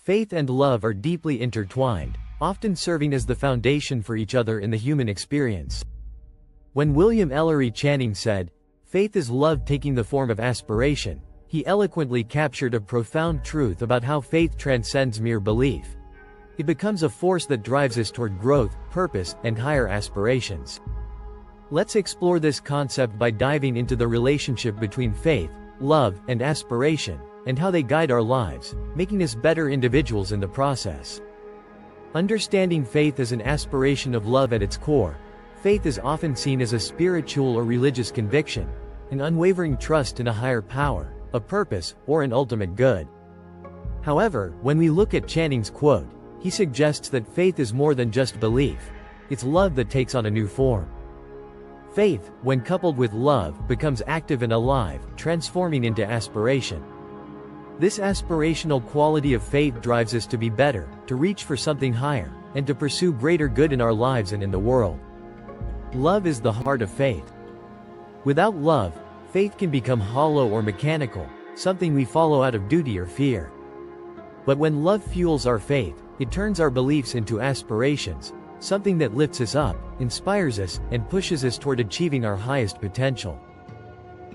Faith and love are deeply intertwined, often serving as the foundation for each other in the human experience. When William Ellery Channing said, "Faith is love taking the form of aspiration," he eloquently captured a profound truth about how faith transcends mere belief. It becomes a force that drives us toward growth, purpose, and higher aspirations. Let's explore this concept by diving into the relationship between faith, love, and aspiration, and how they guide our lives, making us better individuals in the process. Understanding faith as an aspiration of love at its core, faith is often seen as a spiritual or religious conviction, an unwavering trust in a higher power, a purpose, or an ultimate good. However, when we look at Channing's quote, he suggests that faith is more than just belief. It's love that takes on a new form. Faith, when coupled with love, becomes active and alive, transforming into aspiration. This aspirational quality of faith drives us to be better, to reach for something higher, and to pursue greater good in our lives and in the world. Love is the heart of faith. Without love, faith can become hollow or mechanical, something we follow out of duty or fear. But when love fuels our faith, it turns our beliefs into aspirations, something that lifts us up, inspires us, and pushes us toward achieving our highest potential.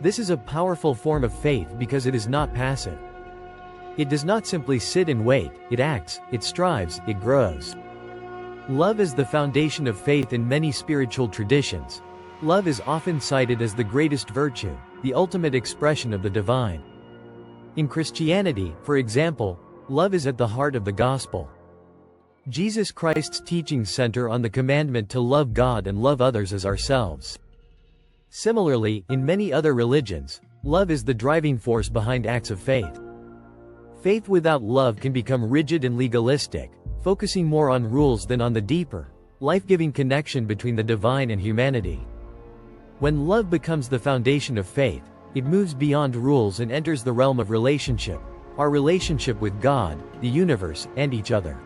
This is a powerful form of faith because it is not passive. It does not simply sit and wait, it acts, it strives, it grows. Love is the foundation of faith in many spiritual traditions. Love is often cited as the greatest virtue, the ultimate expression of the divine. In Christianity, for example, love is at the heart of the gospel. Jesus Christ's teachings center on the commandment to love God and love others as ourselves. Similarly, in many other religions, love is the driving force behind acts of faith. Faith without love can become rigid and legalistic, focusing more on rules than on the deeper, life-giving connection between the divine and humanity. When love becomes the foundation of faith, it moves beyond rules and enters the realm of relationship, our relationship with God, the universe, and each other.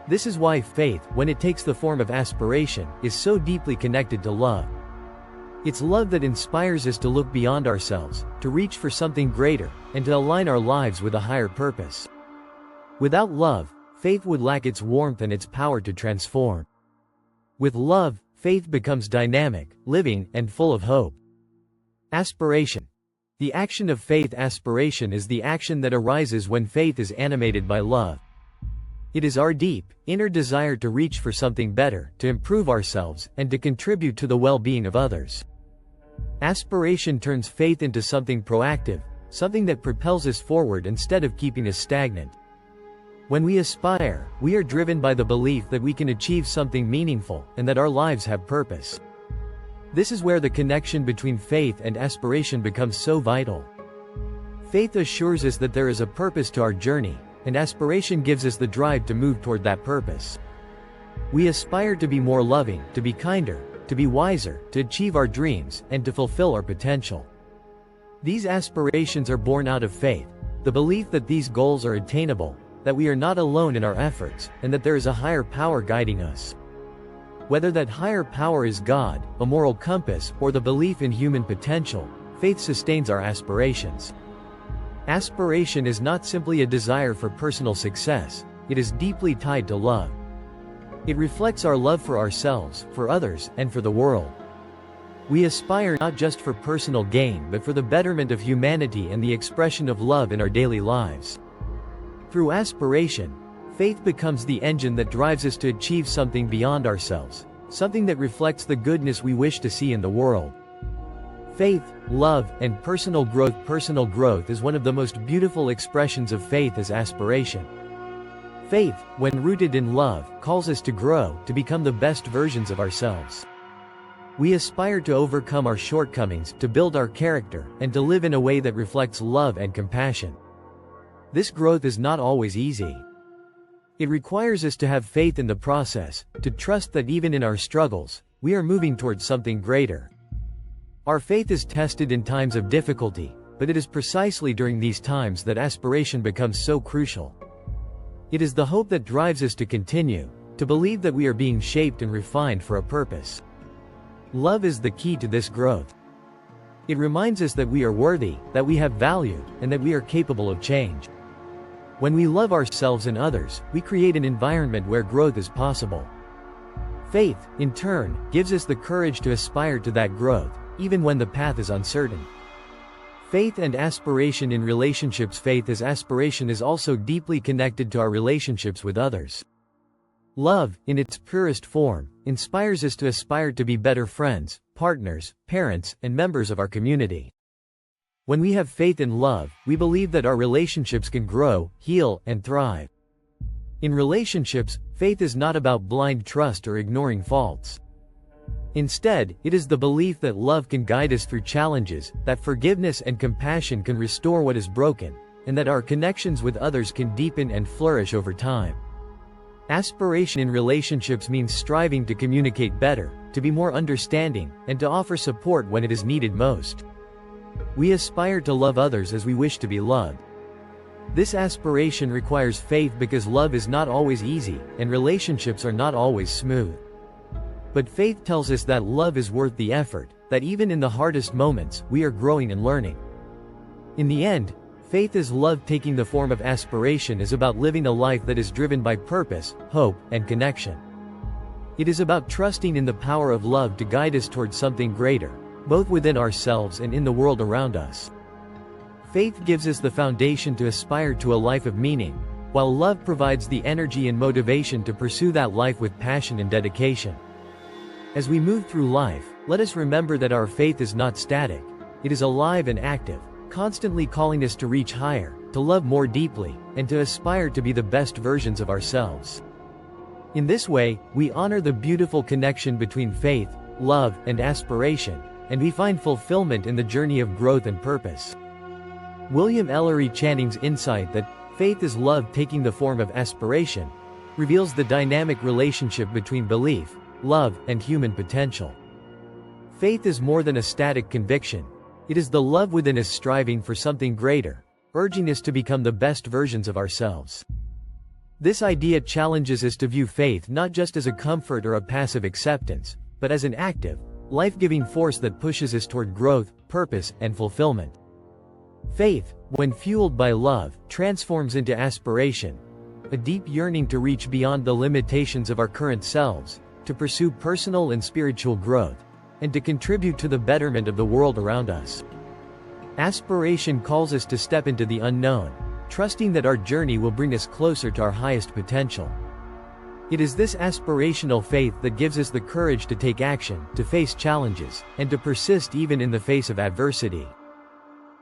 This is why faith, when it takes the form of aspiration, is so deeply connected to love. It's love that inspires us to look beyond ourselves, to reach for something greater, and to align our lives with a higher purpose. Without love, faith would lack its warmth and its power to transform. With love, faith becomes dynamic, living, and full of hope. Aspiration. The action of faith. Aspiration is the action that arises when faith is animated by love. It is our deep, inner desire to reach for something better, to improve ourselves, and to contribute to the well-being of others. Aspiration turns faith into something proactive, something that propels us forward instead of keeping us stagnant. When we aspire, we are driven by the belief that we can achieve something meaningful, and that our lives have purpose. This is where the connection between faith and aspiration becomes so vital. Faith assures us that there is a purpose to our journey, and aspiration gives us the drive to move toward that purpose. We aspire to be more loving, to be kinder, to be wiser, to achieve our dreams, and to fulfill our potential. These aspirations are born out of faith, the belief that these goals are attainable, that we are not alone in our efforts, and that there is a higher power guiding us. Whether that higher power is God, a moral compass, or the belief in human potential, faith sustains our aspirations. Aspiration is not simply a desire for personal success, it is deeply tied to love. It reflects our love for ourselves, for others, and for the world. We aspire not just for personal gain but for the betterment of humanity and the expression of love in our daily lives. Through aspiration, faith becomes the engine that drives us to achieve something beyond ourselves, something that reflects the goodness we wish to see in the world. Faith, love, and personal growth. Personal growth is one of the most beautiful expressions of faith as aspiration. Faith, when rooted in love, calls us to grow, to become the best versions of ourselves. We aspire to overcome our shortcomings, to build our character, and to live in a way that reflects love and compassion. This growth is not always easy. It requires us to have faith in the process, to trust that even in our struggles, we are moving towards something greater. Our faith is tested in times of difficulty, but it is precisely during these times that aspiration becomes so crucial. It is the hope that drives us to continue, to believe that we are being shaped and refined for a purpose. Love is the key to this growth. It reminds us that we are worthy, that we have value, and that we are capable of change. When we love ourselves and others, we create an environment where growth is possible. Faith, in turn, gives us the courage to aspire to that growth, even when the path is uncertain. Faith and aspiration in relationships. Faith as aspiration is also deeply connected to our relationships with others. Love, in its purest form, inspires us to aspire to be better friends, partners, parents, and members of our community. When we have faith in love, we believe that our relationships can grow, heal, and thrive. In relationships, faith is not about blind trust or ignoring faults. Instead, it is the belief that love can guide us through challenges, that forgiveness and compassion can restore what is broken, and that our connections with others can deepen and flourish over time. Aspiration in relationships means striving to communicate better, to be more understanding, and to offer support when it is needed most. We aspire to love others as we wish to be loved. This aspiration requires faith because love is not always easy, and relationships are not always smooth. But faith tells us that love is worth the effort, that even in the hardest moments, we are growing and learning. In the end, faith as love taking the form of aspiration is about living a life that is driven by purpose, hope, and connection. It is about trusting in the power of love to guide us towards something greater, both within ourselves and in the world around us. Faith gives us the foundation to aspire to a life of meaning, while love provides the energy and motivation to pursue that life with passion and dedication. As we move through life, let us remember that our faith is not static. It is alive and active, constantly calling us to reach higher, to love more deeply, and to aspire to be the best versions of ourselves. In this way, we honor the beautiful connection between faith, love, and aspiration, and we find fulfillment in the journey of growth and purpose. William Ellery Channing's insight that faith is love taking the form of aspiration reveals the dynamic relationship between belief, love, and human potential. Faith is more than a static conviction. It is the love within us striving for something greater, urging us to become the best versions of ourselves. This idea challenges us to view faith not just as a comfort or a passive acceptance, but as an active, life-giving force that pushes us toward growth, purpose, and fulfillment. Faith, when fueled by love, transforms into aspiration, a deep yearning to reach beyond the limitations of our current selves, to pursue personal and spiritual growth, and to contribute to the betterment of the world around us. Aspiration calls us to step into the unknown, trusting that our journey will bring us closer to our highest potential. It is this aspirational faith that gives us the courage to take action, to face challenges, and to persist even in the face of adversity.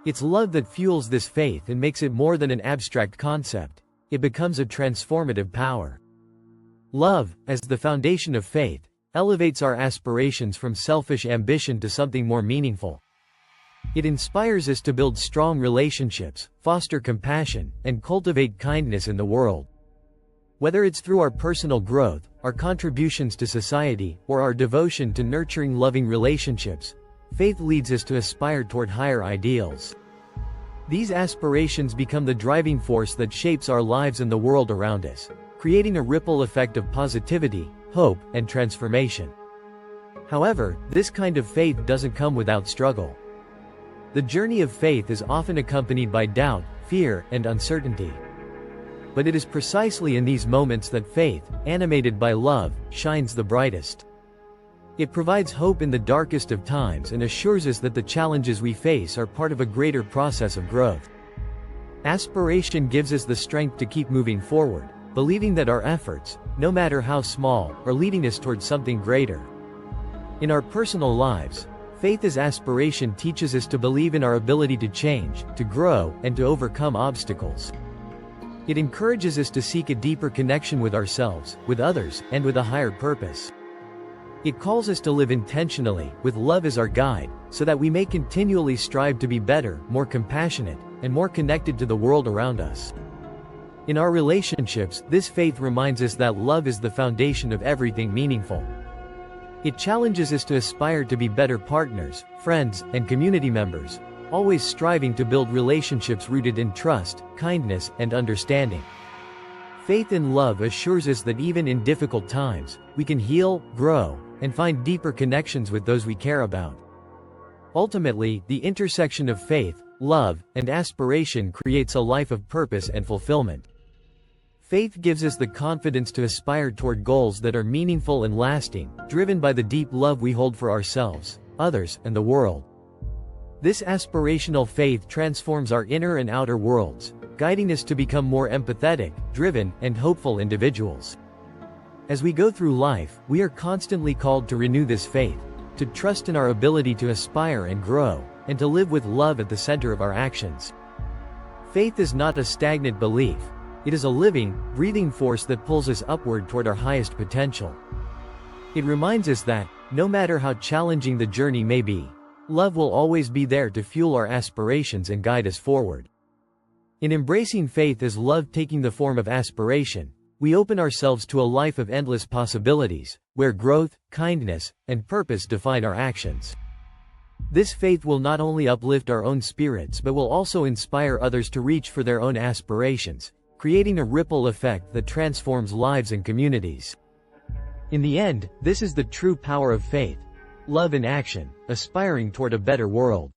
It's love that fuels this faith and makes it more than an abstract concept. It becomes a transformative power. Love, as the foundation of faith, elevates our aspirations from selfish ambition to something more meaningful. It inspires us to build strong relationships, foster compassion, and cultivate kindness in the world. Whether it's through our personal growth, our contributions to society, or our devotion to nurturing loving relationships, faith leads us to aspire toward higher ideals. These aspirations become the driving force that shapes our lives and the world around us, creating a ripple effect of positivity, hope, and transformation. However, this kind of faith doesn't come without struggle. The journey of faith is often accompanied by doubt, fear, and uncertainty. But it is precisely in these moments that faith, animated by love, shines the brightest. It provides hope in the darkest of times and assures us that the challenges we face are part of a greater process of growth. Aspiration gives us the strength to keep moving forward, believing that our efforts, no matter how small, are leading us towards something greater. In our personal lives, faith as aspiration teaches us to believe in our ability to change, to grow, and to overcome obstacles. It encourages us to seek a deeper connection with ourselves, with others, and with a higher purpose. It calls us to live intentionally, with love as our guide, so that we may continually strive to be better, more compassionate, and more connected to the world around us. In our relationships, this faith reminds us that love is the foundation of everything meaningful. It challenges us to aspire to be better partners, friends, and community members, always striving to build relationships rooted in trust, kindness, and understanding. Faith in love assures us that even in difficult times, we can heal, grow, and find deeper connections with those we care about. Ultimately, the intersection of faith, love, and aspiration creates a life of purpose and fulfillment. Faith gives us the confidence to aspire toward goals that are meaningful and lasting, driven by the deep love we hold for ourselves, others, and the world. This aspirational faith transforms our inner and outer worlds, guiding us to become more empathetic, driven, and hopeful individuals. As we go through life, we are constantly called to renew this faith, to trust in our ability to aspire and grow, and to live with love at the center of our actions. Faith is not a stagnant belief. It is a living, breathing force that pulls us upward toward our highest potential. It reminds us that, no matter how challenging the journey may be, love will always be there to fuel our aspirations and guide us forward. In embracing faith as love taking the form of aspiration, we open ourselves to a life of endless possibilities, where growth, kindness, and purpose define our actions. This faith will not only uplift our own spirits but will also inspire others to reach for their own aspirations, creating a ripple effect that transforms lives and communities. In the end, this is the true power of faith. Love in action, aspiring toward a better world.